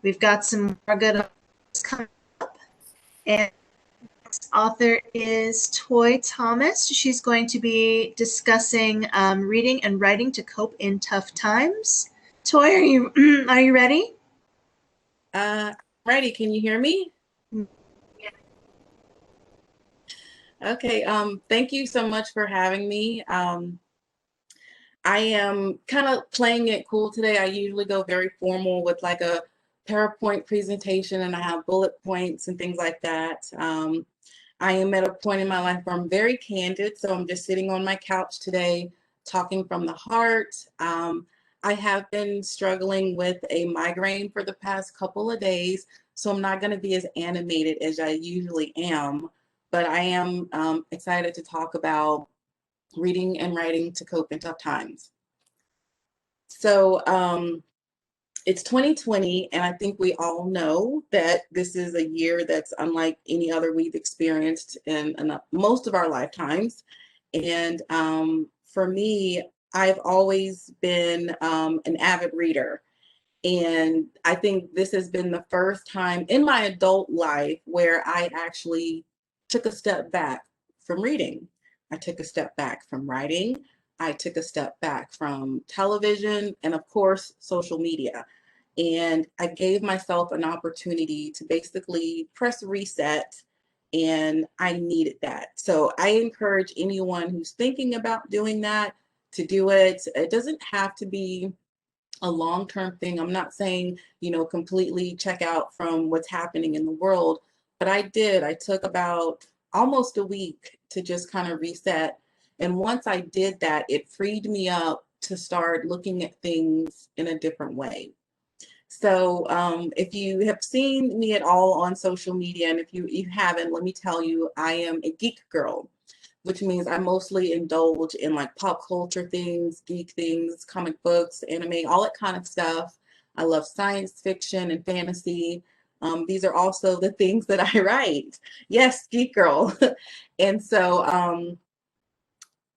We've got some more good authors coming up. And next author is Toi Thomas. She's going to be discussing reading and writing to cope in tough times. Toi, are you ready? Ready. Can you hear me? Okay. Thank you so much for having me. I am kind of playing it cool today. I usually go very formal with like a PowerPoint presentation and I have bullet points and things like that. I am at a point in my life where I'm very candid, so I'm just sitting on my couch today, talking from the heart. I have been struggling with a migraine for the past couple of days, so I'm not going to be as animated as I usually am, but I am excited to talk about reading and writing to cope in tough times. So it's 2020, and I think we all know that this is a year that's unlike any other we've experienced in most of our lifetimes. And for me, I've always been an avid reader. And I think this has been the first time in my adult life where I actually took a step back from reading. I took a step back from writing. I took a step back from television and, of course, social media. And I gave myself an opportunity to basically press reset, and I needed that. So I encourage anyone who's thinking about doing that to do it. It doesn't have to be a long-term thing. I'm not saying, completely check out from what's happening in the world, but I did. I took about almost a week to just kind of reset. And once I did that, it freed me up to start looking at things in a different way. So if you have seen me at all on social media, and if you haven't, let me tell you, I am a geek girl, which means I mostly indulge in like pop culture things, geek things, comic books, anime, all that kind of stuff. I love science fiction and fantasy. These are also the things that I write. Yes, geek girl. And so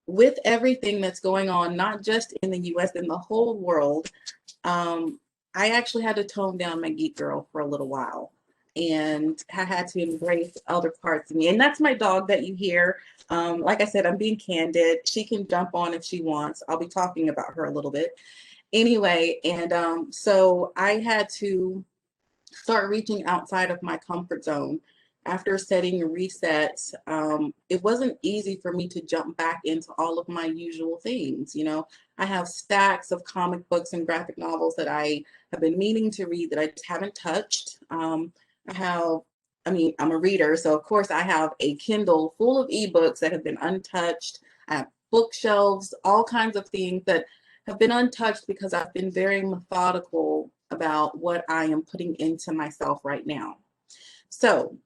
with everything that's going on, not just in the US, in the whole world, I actually had to tone down my geek girl for a little while. And I had to embrace other parts of me. And that's my dog that you hear. Like I said, I'm being candid. She can jump on if she wants. I'll be talking about her a little bit. Anyway, and so I had to start reaching outside of my comfort zone. After setting a reset, it wasn't easy for me to jump back into all of my usual things. I have stacks of comic books and graphic novels that I have been meaning to read that I just haven't touched. I'm a reader, so of course I have a Kindle full of ebooks that have been untouched. I have bookshelves, all kinds of things that have been untouched because I've been very methodical about what I am putting into myself right now. So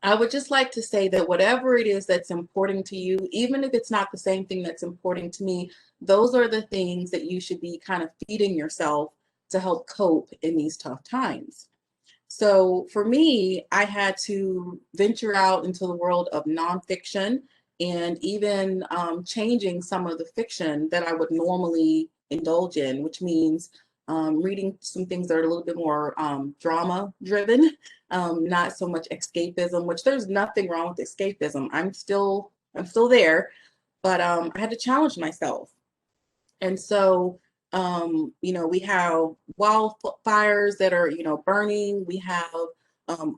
I would just like to say that whatever it is that's important to you, even if it's not the same thing that's important to me, those are the things that you should be kind of feeding yourself to help cope in these tough times. So for me, I had to venture out into the world of nonfiction and even changing some of the fiction that I would normally indulge in, which means reading some things that are a little bit more drama driven, not so much escapism, which there's nothing wrong with escapism. I'm still there, but I had to challenge myself. And so, we have wildfires that are, burning. We have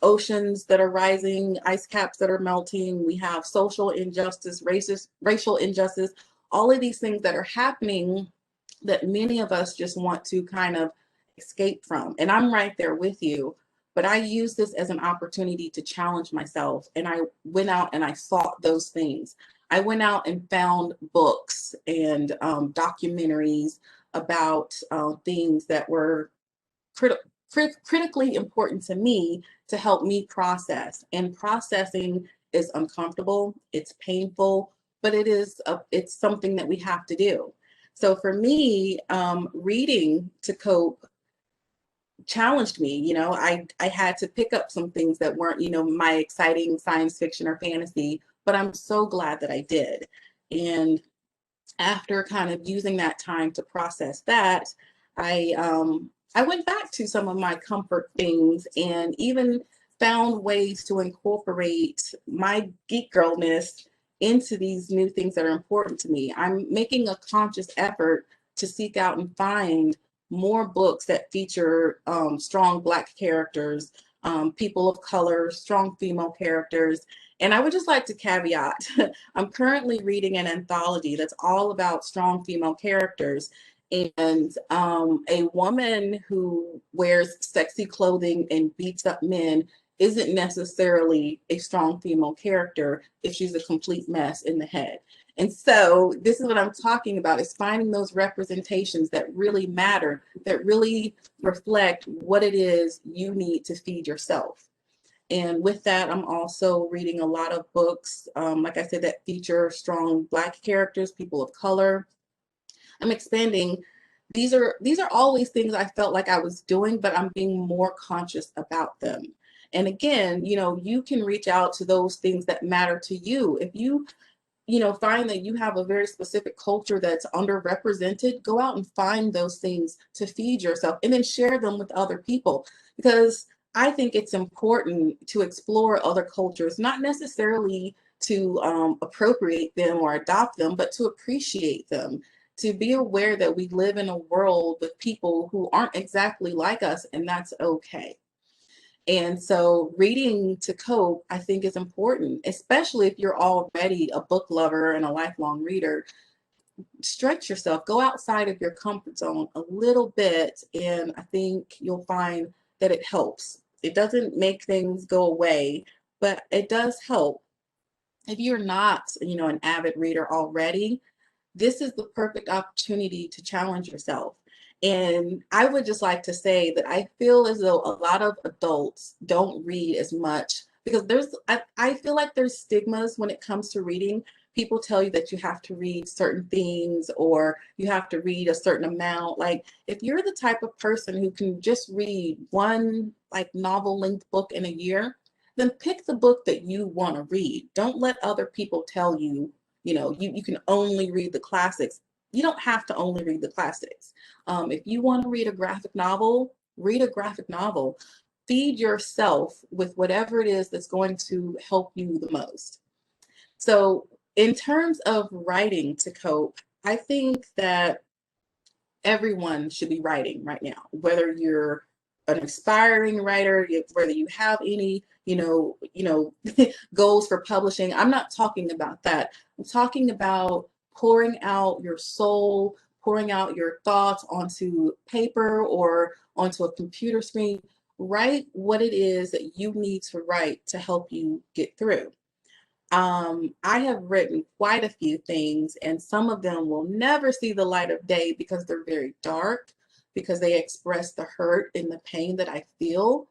oceans that are rising, ice caps that are melting. We have social injustice, racial injustice, all of these things that are happening that many of us just want to kind of escape from. And I'm right there with you. But I use this as an opportunity to challenge myself. And I went out and I fought those things. I went out and found books and documentaries about things that were critically important to me to help me process. And processing is uncomfortable, it's painful, but it's something that we have to do. So for me, reading to cope challenged me. I had to pick up some things that weren't, my exciting science fiction or fantasy, but I'm so glad that I did. And after kind of using that time to process that, I I went back to some of my comfort things and even found ways to incorporate my geek girlness into these new things that are important to me. I'm making a conscious effort to seek out and find more books that feature strong Black characters, people of color, strong female characters. And I would just like to caveat, I'm currently reading an anthology that's all about strong female characters. And a woman who wears sexy clothing and beats up men isn't necessarily a strong female character if she's a complete mess in the head. And so this is what I'm talking about, is finding those representations that really matter, that really reflect what it is you need to feed yourself. And with that, I'm also reading a lot of books, like I said, that feature strong Black characters, people of color. I'm expanding. These are always things I felt like I was doing, but I'm being more conscious about them. And again, you can reach out to those things that matter to you. If you find that you have a very specific culture that's underrepresented, go out and find those things to feed yourself and then share them with other people. Because I think it's important to explore other cultures, not necessarily to appropriate them or adopt them, but to appreciate them, to be aware that we live in a world with people who aren't exactly like us, and that's okay. And so reading to cope, I think, is important, especially if you're already a book lover and a lifelong reader. Stretch yourself, go outside of your comfort zone a little bit, and I think you'll find that it helps. It doesn't make things go away, but it does help. If you're not, an avid reader already, this is the perfect opportunity to challenge yourself. And I would just like to say that I feel as though a lot of adults don't read as much because I feel like there's stigmas when it comes to reading. People tell you that you have to read certain things or you have to read a certain amount. Like, if you're the type of person who can just read one like novel length book in a year, then pick the book that you want to read. Don't let other people tell you, you can only read the classics. You don't have to only read the classics. If you want to read a graphic novel, read a graphic novel. Feed yourself with whatever it is that's going to help you the most. So in terms of writing to cope, I think that everyone should be writing right now, whether you're an aspiring writer, whether you have any, goals for publishing. I'm not talking about that. I'm talking about pouring out your soul, pouring out your thoughts onto paper or onto a computer screen. Write what it is that you need to write to help you get through. I have written quite a few things, and some of them will never see the light of day because they're very dark, because they express the hurt and the pain that I feel.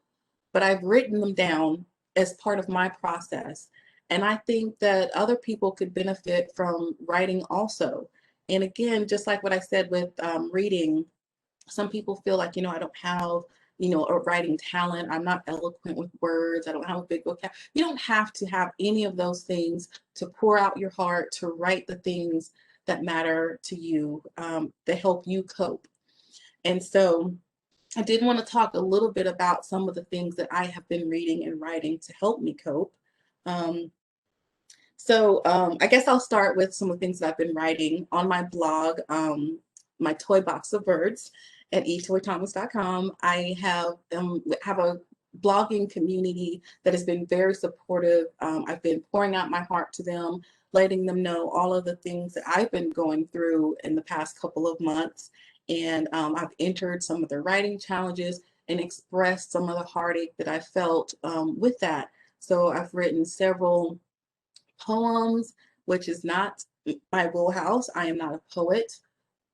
But I've written them down as part of my process. And I think that other people could benefit from writing also. And again, just like what I said with reading, some people feel like, I don't have, a writing talent. I'm not eloquent with words. I don't have a big vocabulary. You don't have to have any of those things to pour out your heart, to write the things that matter to you, that help you cope. And so I did want to talk a little bit about some of the things that I have been reading and writing to help me cope. I guess I'll start with some of the things that I've been writing on my blog, my Toy Box of Words at etoythomas.com. I have a blogging community that has been very supportive. I've been pouring out my heart to them, letting them know all of the things that I've been going through in the past couple of months. And I've entered some of the writing challenges and expressed some of the heartache that I felt with that. So I've written several poems, which is not my wheelhouse. I am not a poet,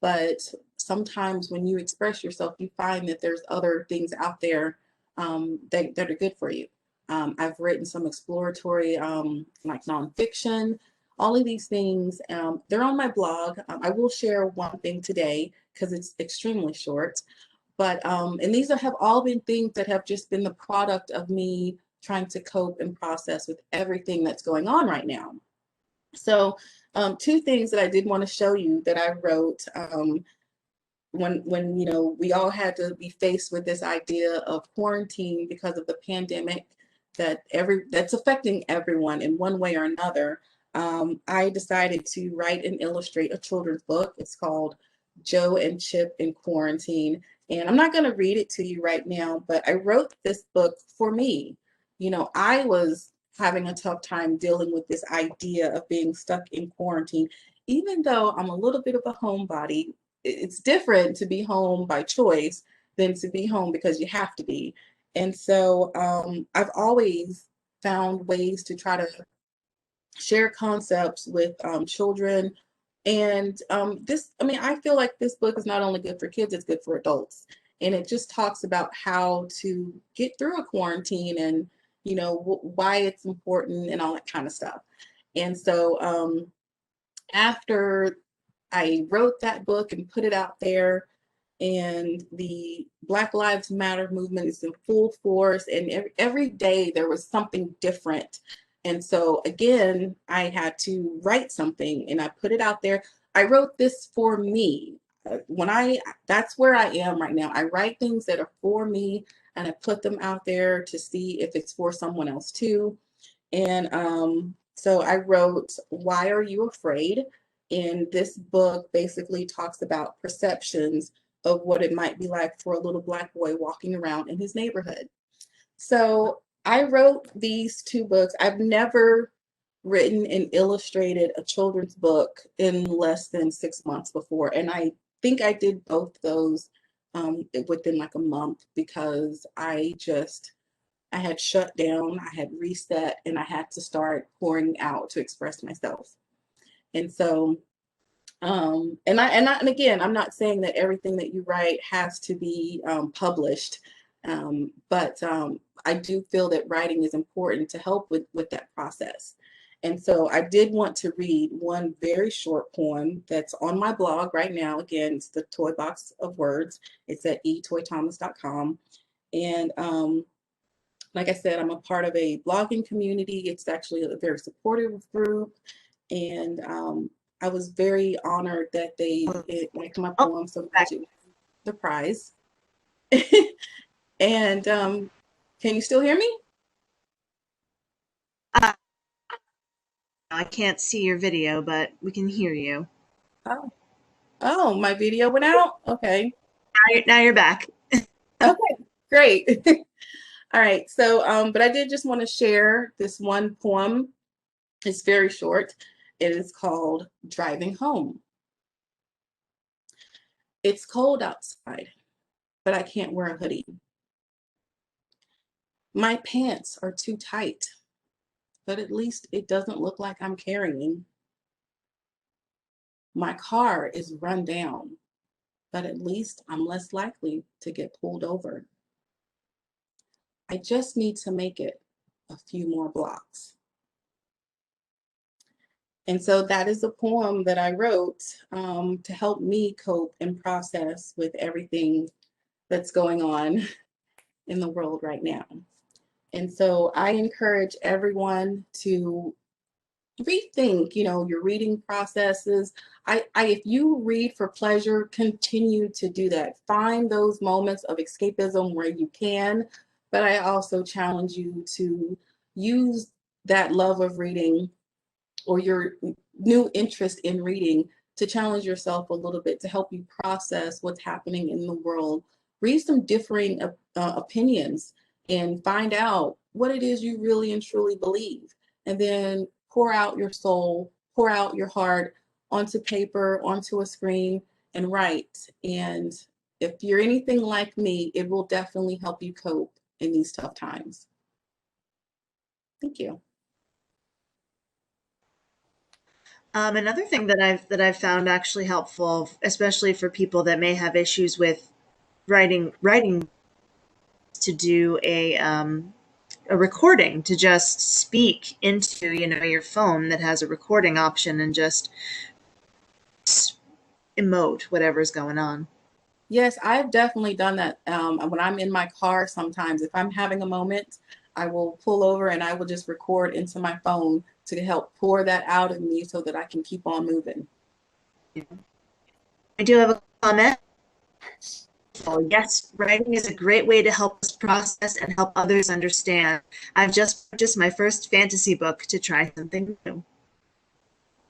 but sometimes when you express yourself, you find that there's other things out there that are good for you. I've written some exploratory, like nonfiction. All of these things, they're on my blog. I will share one thing today because it's extremely short. But and these have all been things that have just been the product of me trying to cope and process with everything that's going on right now. So two things that I did want to show you that I wrote. when you know, we all had to be faced with this idea of quarantine because of the pandemic that's affecting everyone in one way or another, I decided to write and illustrate a children's book. It's called Joe and Chip in Quarantine. And I'm not going to read it to you right now, but I wrote this book for me. You know, I was having a tough time dealing with this idea of being stuck in quarantine, even though I'm a little bit of a homebody. It's different to be home by choice than to be home because you have to be. And so I've always found ways to try to share concepts with children. And I mean, I feel like this book is not only good for kids, it's good for adults. And it just talks about how to get through a quarantine and, you know, why it's important and all that kind of stuff. And so after I wrote that book and put it out there, and the Black Lives Matter movement is in full force, and every day there was something different. And so again, I had to write something and I put it out there. I wrote this for me. That's where I am right now. I write things that are for me and I put them out there to see if it's for someone else too. And so I wrote, Why Are You Afraid? And this book basically talks about perceptions of what it might be like for a little Black boy walking around in his neighborhood. So I wrote these two books. I've never written and illustrated a children's book in less than 6 months before. And I think I did both those within like a month because I had shut down, I had reset, and I had to start pouring out to express myself. And so, and again, I'm not saying that everything that you write has to be published, but I do feel that writing is important to help with that process. And so I did want to read one very short poem that's on my blog right now. Again, it's the Toy Box of Words. It's at etoythomas.com. And like I said, I'm a part of a blogging community. It's actually a very supportive group. And I was very honored that they liked my poem so much. It was the prize. And can you still hear me? I can't see your video, but we can hear you. Oh, oh, my video went out? Okay. Now you're back. Okay, great. All right, so, but I did just want to share this one poem. It's very short. It is called Driving Home. It's cold outside, but I can't wear a hoodie. My pants are too tight, but at least it doesn't look like I'm carrying. My car is run down, but at least I'm less likely to get pulled over. I just need to make it a few more blocks. And so that is a poem that I wrote to help me cope and process with everything that's going on in the world right now. And so I encourage everyone to rethink, you know, your reading processes. If you read for pleasure, continue to do that. Find those moments of escapism where you can, but I also challenge you to use that love of reading or your new interest in reading to challenge yourself a little bit to help you process what's happening in the world. Read some differing opinions and find out what it is you really and truly believe. And then pour out your soul, pour out your heart onto paper, onto a screen, and write. And if you're anything like me, it will definitely help you cope in these tough times. Thank you. Another thing that I've found actually helpful, especially for people that may have issues with writing, to do a recording, to just speak into your phone that has a recording option and just emote whatever's going on. Yes, I've definitely done that. When I'm in my car, sometimes if I'm having a moment, I will pull over and I will just record into my phone to help pour that out of me so that I can keep on moving. I do have a comment. Oh, yes, writing is a great way to help us process and help others understand. I've just purchased my first fantasy book to try something new.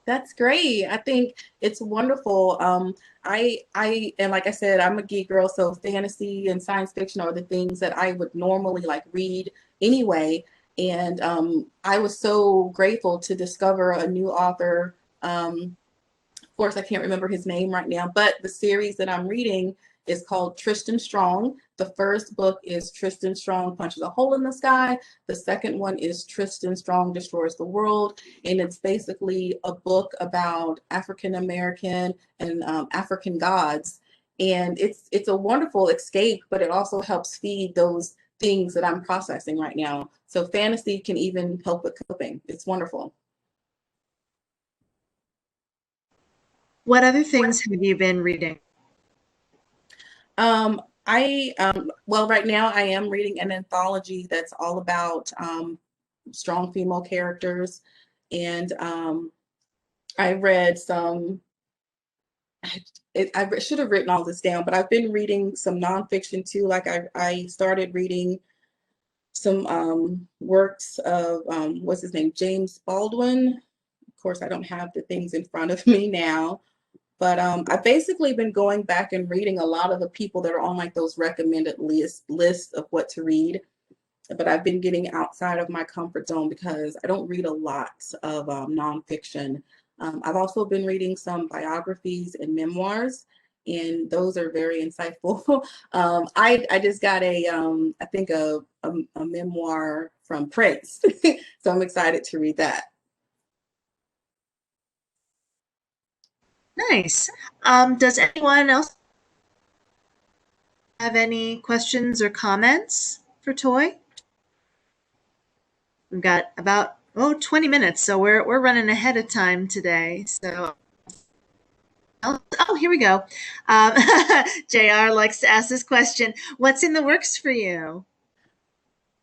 That's great. I think it's wonderful. And like I said, I'm a geek girl, so fantasy and science fiction are the things that I would normally like read anyway. And I was so grateful to discover a new author. Of course, I can't remember his name right now, but the series that I'm reading is called Tristan Strong. The first book is Tristan Strong Punches a Hole in the Sky. The second one is Tristan Strong Destroys the World. And it's basically a book about African American and African gods. And it's a wonderful escape, but it also helps feed those things that I'm processing right now. So fantasy can even help with coping. It's wonderful. What other things have you been reading? Well, right now I am reading an anthology that's all about strong female characters, and I read some. I should have written all this down, but I've been reading some nonfiction too. Like I started reading some works of what's his name, James Baldwin. Of course, I don't have the things in front of me now. But I've basically been going back and reading a lot of the people that are on like those recommended lists of what to read. But I've been getting outside of my comfort zone because I don't read a lot of nonfiction. I've also been reading some biographies and memoirs, and those are very insightful. I just got I think a memoir from Prince, so I'm excited to read that. Nice. Does anyone else have any questions or comments for Toy? We've got about 20 minutes, so we're running ahead of time today. So here we go. JR likes to ask this question. What's in the works for you?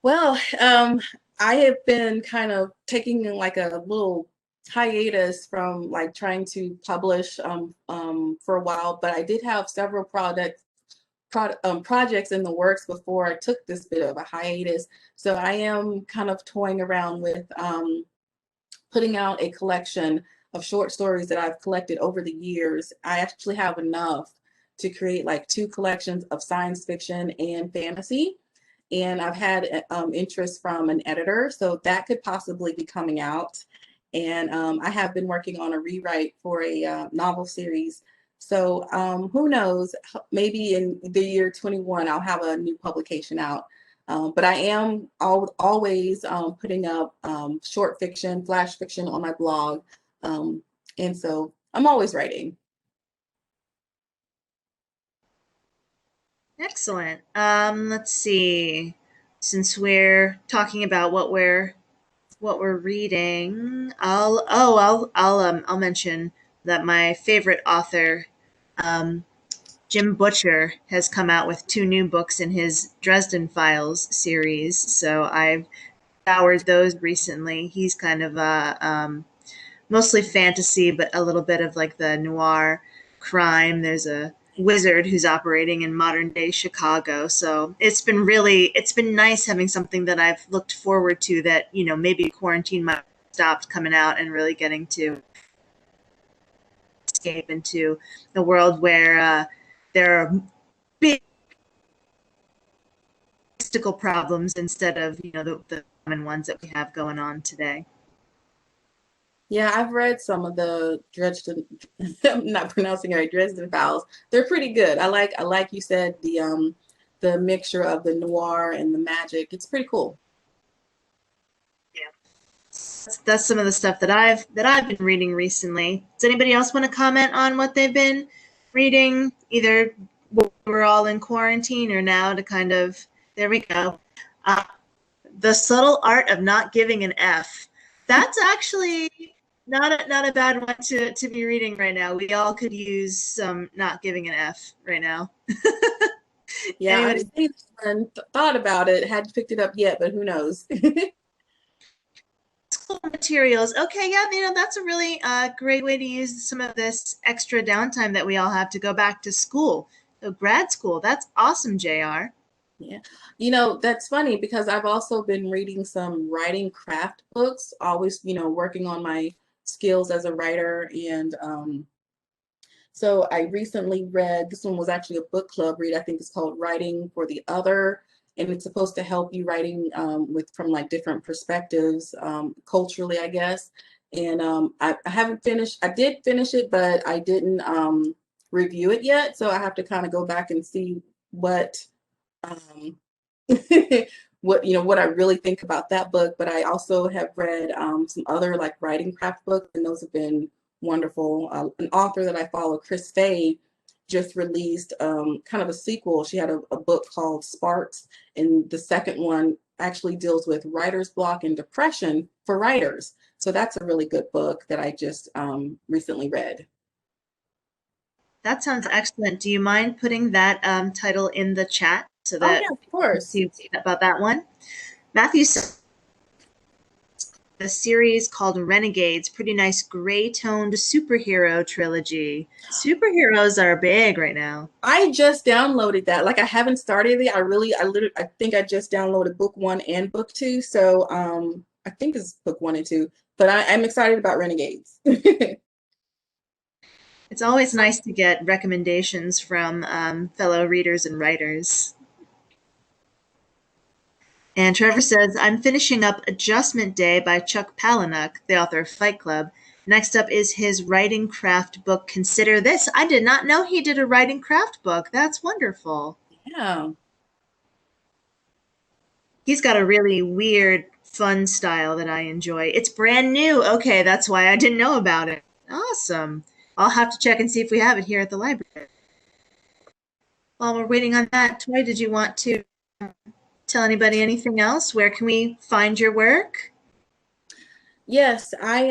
Well, I have been kind of taking like a little hiatus from like trying to publish for a while, but I did have several projects in the works before I took this bit of a hiatus. So I am kind of toying around with putting out a collection of short stories that I've collected over the years. I actually have enough to create like two collections of science fiction and fantasy. And I've had interest from an editor, so that could possibly be coming out. And I have been working on a rewrite for a novel series. So who knows, maybe in the year 21, I'll have a new publication out. But I am always putting up short fiction, flash fiction on my blog. And so I'm always writing. Excellent. Let's see. Since we're talking about what we're reading, I'll mention that my favorite author, um, Jim Butcher, has come out with two new books in his Dresden Files series. So I've devoured those recently. He's kind of mostly fantasy, but a little bit of like the noir crime. There's a wizard who's operating in modern day Chicago. So it's been nice having something that I've looked forward to that, maybe quarantine might have stopped coming out and really getting to escape into the world where there are big mystical problems instead of, the common ones that we have going on today. Yeah, I've read some of the Dresden, I'm not pronouncing it right, Dresden Files. They're pretty good. I like you said, the mixture of the noir and the magic. It's pretty cool. That's some of the stuff that I've been reading recently. Does anybody else want to comment on what they've been reading, either when we're all in quarantine or now to kind of, there we go. Uh, the Subtle Art of Not Giving an F. That's actually not a bad one to be reading right now. We all could use some not giving an F right now. Yeah, I've Anybody? seen this one, thought about it, hadn't picked it up yet, but who knows? School materials. Okay, yeah, that's a really great way to use some of this extra downtime that we all have to go back to school grad school. That's awesome, JR. Yeah. That's funny because I've also been reading some writing craft books, always, working on my skills as a writer. And so I recently read, this one was actually a book club read. I think it's called Writing for the Other. And it's supposed to help you writing from like different perspectives, culturally, I guess. And I haven't finished, I did finish it, but I didn't review it yet. So I have to kind of go back and see what um, what I really think about that book. But I also have read some other like writing craft books, and those have been wonderful. An author that I follow, Chris Fay, just released kind of a sequel. She had a book called Sparks, and the second one actually deals with writer's block and depression for writers. So that's a really good book that I just recently read. That sounds excellent. Do you mind putting that title in the chat so Oh that yeah, of people can course. see about that one? Matthew says a series called Renegades, pretty nice gray-toned superhero trilogy. Superheroes are big right now. I just downloaded that. Like I haven't started it. I think I just downloaded book 1 and book 2. So I think it's book 1 and 2. But I'm excited about Renegades. It's always nice to get recommendations from fellow readers and writers. And Trevor says, I'm finishing up Adjustment Day by Chuck Palahniuk, the author of Fight Club. Next up is his writing craft book, Consider This. I did not know he did a writing craft book. That's wonderful. Yeah. He's got a really weird, fun style that I enjoy. It's brand new. Okay, that's why I didn't know about it. Awesome. I'll have to check and see if we have it here at the library. While we're waiting on that, Toy, did you want to tell anybody anything else? Where can we find your work? Yes, I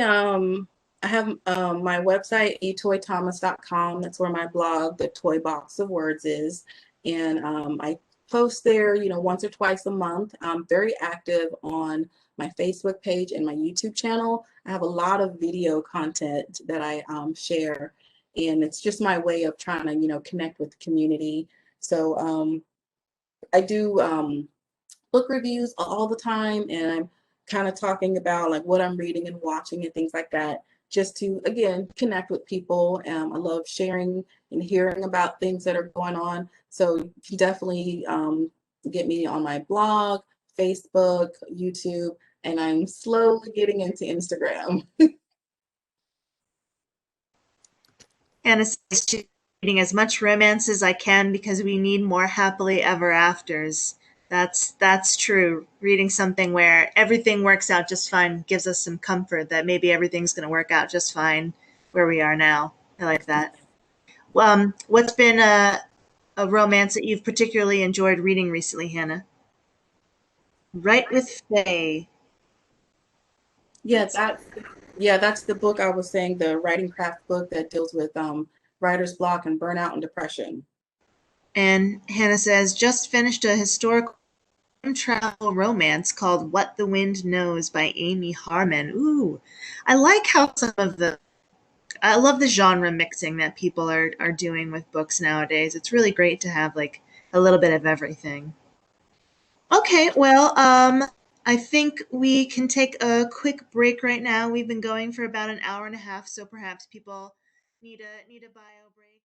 have my website, etoythomas.com. That's where my blog, The Toy Box of Words, is. And I post there, once or twice a month. I'm very active on my Facebook page and my YouTube channel. I have a lot of video content that I share, and it's just my way of trying to, connect with the community. So I do book reviews all the time, and I'm kind of talking about like what I'm reading and watching and things like that, just to again connect with people. I love sharing and hearing about things that are going on. So you can definitely get me on my blog, Facebook, YouTube, and I'm slowly getting into Instagram. Hannah says she's reading as much romance as I can because we need more happily ever afters. That's true. Reading something where everything works out just fine gives us some comfort that maybe everything's going to work out just fine where we are now. I like that. What's been a romance that you've particularly enjoyed reading recently, Hannah? Right with Faye. Yeah, that's the book I was saying, the writing craft book that deals with writer's block and burnout and depression. And Hannah says, just finished a historical time travel romance called What the Wind Knows by Amy Harmon. Ooh, I like how I love the genre mixing that people are doing with books nowadays. It's really great to have like a little bit of everything. Okay, well, I think we can take a quick break right now. We've been going for about an hour and a half, so perhaps people need a bio break.